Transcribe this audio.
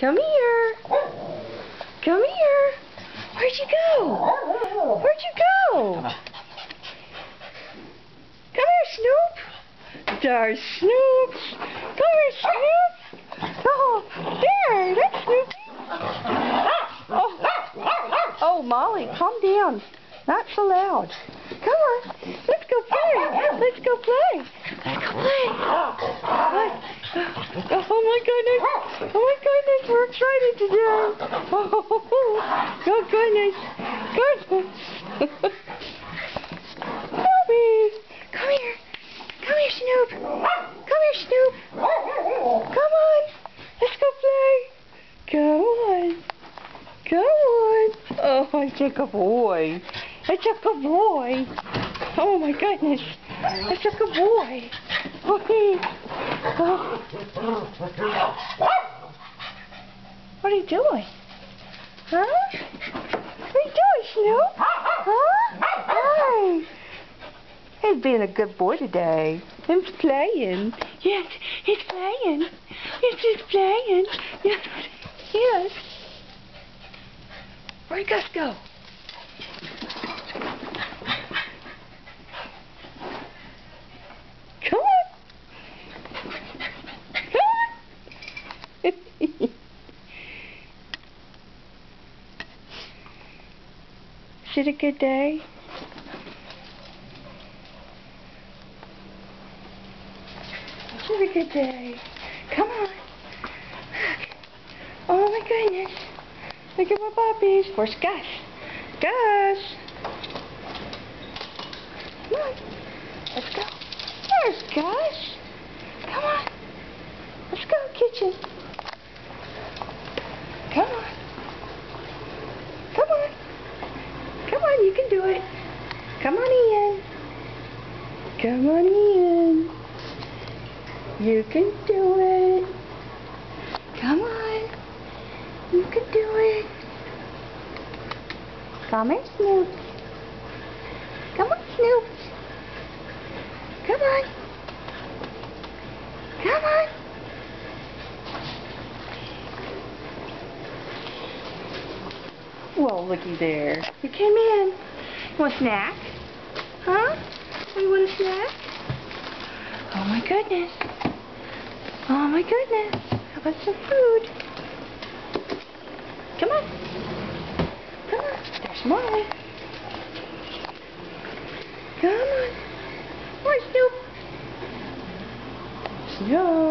Come here. Come here. Where'd you go? Where'd you go? Come here, Snoop. There's Snoop. Come here, Snoop. Oh, there. That's Snoopy. Oh, Molly, calm down. Not so loud. Come on. Let's go play. Let's go play. Let's go play. Oh my goodness. Oh my goodness. We're excited today. Oh goodness. Goodness. Snoopy. Come here. Come here, Snoop. Come here, Snoop. Come on. Let's go play. Come on. Come on. Oh, it's a good boy. It's a good boy. Oh my goodness. It's a good boy. Okay. Oh. What are you doing? Huh? What are you doing, Snoop? Huh? Hi. He's being a good boy today. He's playing. Yes, he's playing. Yes, he's playing. Yes, yes. Where'd Gus go? Come on. Come on. Is it a good day? Is it a good day? Come on. Look. Oh my goodness. Look at my puppies. Where's Gus? Gus! Come on. Let's go. There's Gus. Come on. Let's go, kitchen. Come on. Come on. Come on, you can do it. Come on in. Come on in. You can do it. Come on. You can do it. Come here, Snoop. Come on, Snoop. Come on. Come on. Well, looky there. You came in. You want a snack? Huh? You want a snack? Oh my goodness. Oh my goodness. How about some food? Come on. Come on. There's Molly. Come on. Where's Snoop? Snoop.